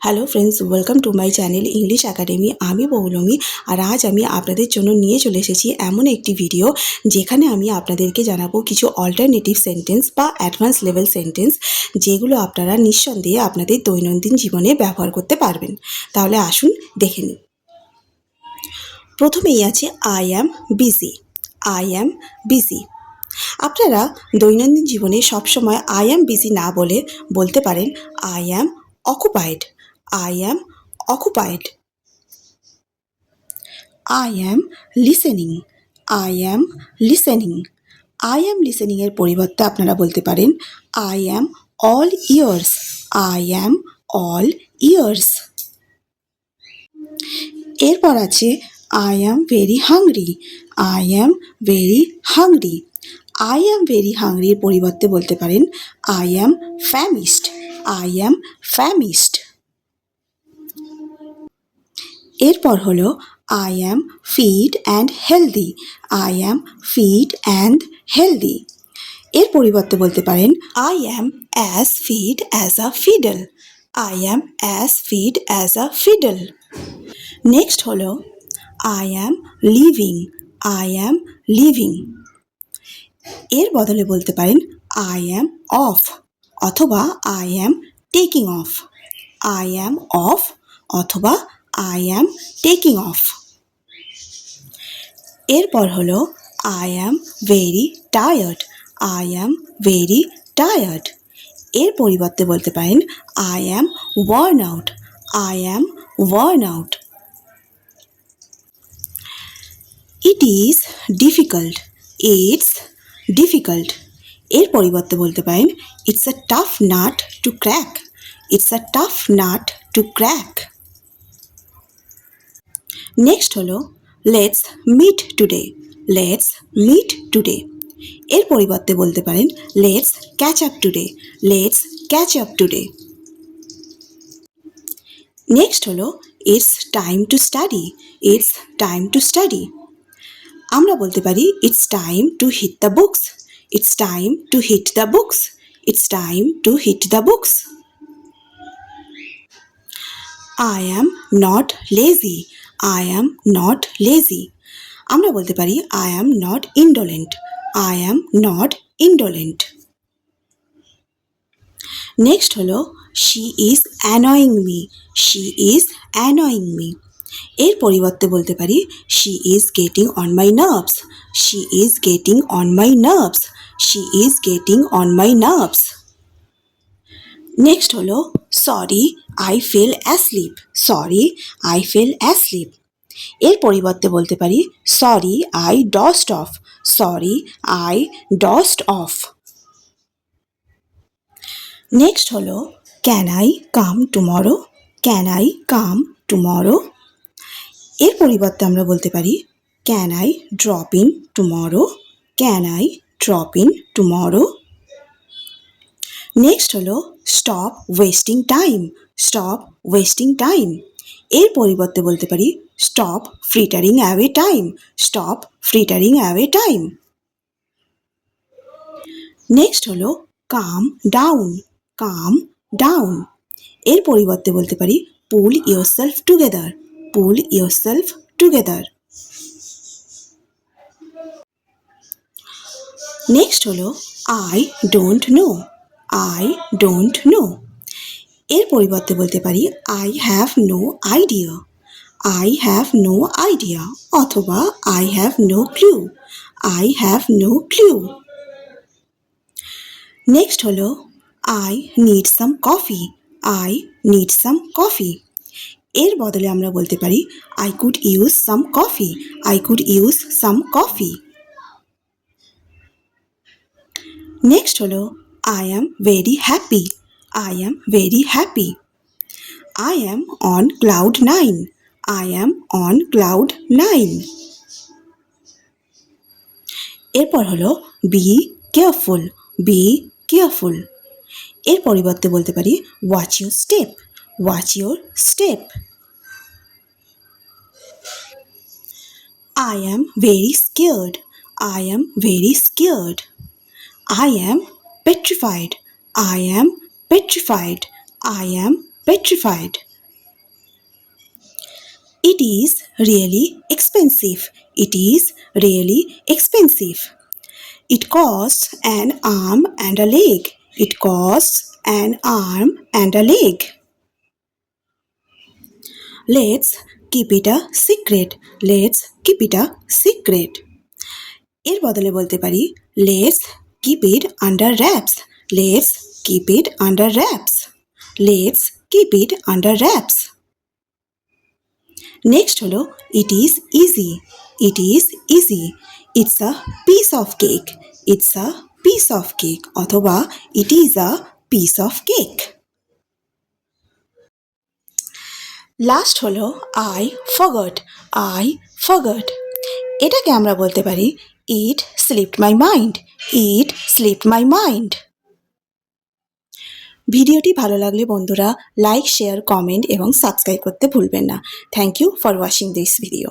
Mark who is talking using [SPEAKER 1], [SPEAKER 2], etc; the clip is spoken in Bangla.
[SPEAKER 1] Hello friends, welcome to my channel English academy. আমি পৌলমী, আর আজ আমি আপনাদের জন্য নিয়ে চলে এসেছি এমন একটি ভিডিও যেখানে আমি আপনাদেরকে জানাবো কিছু অল্টারনেটিভ সেন্টেন্স বা অ্যাডভান্স লেভেল সেন্টেন্স, যেগুলো আপনারা নিঃসন্দেহে আপনাদের দৈনন্দিন জীবনে ব্যবহার করতে পারবেন। তাহলে আসুন দেখে নিই। প্রথমেই আছে I am busy. I am busy. আপনারা দৈনন্দিন জীবনে সবসময় আই অ্যাম বিজি না বলে বলতে পারেন I am occupied. I am occupied. I am listening. I am listening. I am listening এর পরিবর্তে আপনারা বলতে পারেন I am all ears. I am all ears. এরপর আছে I am very hungry. I am very hungry. I am very hungry এর পরিবর্তে বলতে পারেন I am famished. I am famished. এরপর হলো I am fit and healthy. I am fit and healthy. এর পরিবর্তে বলতে পারেন I am as fit as a fiddle. I am as fit as a fiddle. Next হলো I am living. I am living. এর বদলে বলতে পারেন I am off অথবা I am taking off. I am off অথবা I am taking off. এরপর হলো I am very tired. I am very tired. এর পরিবর্তে বলতে পারেন I am worn out. I am worn out. It is difficult. It's difficult. এর পরিবর্তে বলতে পারেন It's a tough nut to crack. It's a tough nut to crack. Next হলো let's meet today. Let's meet today এর পরিবর্তে বলতে পারেন let's catch up today. Let's catch up today. Next হলো it's time to study. It's time to study আমরা বলতে পারি it's time to hit the books. It's time to hit the books. It's time to hit the books. I am not lazy. I am not lazy. আমরা বলতে পারি I am not indolent. I am not indolent. Next হলো she is annoying me. She is annoying me. এর পরিবর্তে বলতে পারি she is getting on my nerves. She is getting on my nerves. She is getting on my nerves. Next হলো sorry I fell asleep. Sorry I fell asleep এর পরিবর্তে বলতে পারি sorry I dozed off. Sorry I dozed off. Next হলো can I come tomorrow. Can I come tomorrow এর পরিবর্তে আমরা বলতে পারি can I drop in tomorrow. Can I drop in tomorrow. Next হলো stop wasting time. Stop wasting time এর পরিবর্তে বলতে পারি stop frittering away time. Stop frittering away time. Next হলো কাম ডাউন। কাম ডাউন এর পরিবর্তে বলতে পারি pull yourself together. Pull yourself together. Next হলো I don't know. I don't know এর পরিবর্তে বলতে পারি I have no idea. I have no idea অথবা I have no clue. I have no clue. Next হলো I need some coffee. I need some coffee এর বদলে আমরা বলতে পারি I could use some coffee. I could use some coffee. Next হলো I am very happy. I am very happy I am on cloud 9. I am on cloud 9. এরপর হলো বি কেয়ারফুল। বি কেয়ারফুল এর পরিবর্তে বলতে পারি watch your step. Watch your step. I am very scared. I am very scared. I am petrified. I am petrified. I am petrified. It is really expensive. It is really expensive. It costs an arm and a leg. It costs an arm and a leg. Let's keep it a secret. Let's keep it a secret. এর বদলে বলতে পারি let's keep it under wraps. Let's keep it under wraps. Let's keep it under wraps. Next হলো it is easy. It is easy. It's a piece of cake. It's a piece of cake অথবা it is a piece of cake. Last হলো I forgot. I forgot. এটাকে আমরা বলতে পারি it slipped my mind. It slipped my mind. ভিডিওটি ভালো লাগলে বন্ধুরা লাইক শেয়ার কমেন্ট এবং সাবস্ক্রাইব করতে ভুলবেন না। Thank you for watching this video.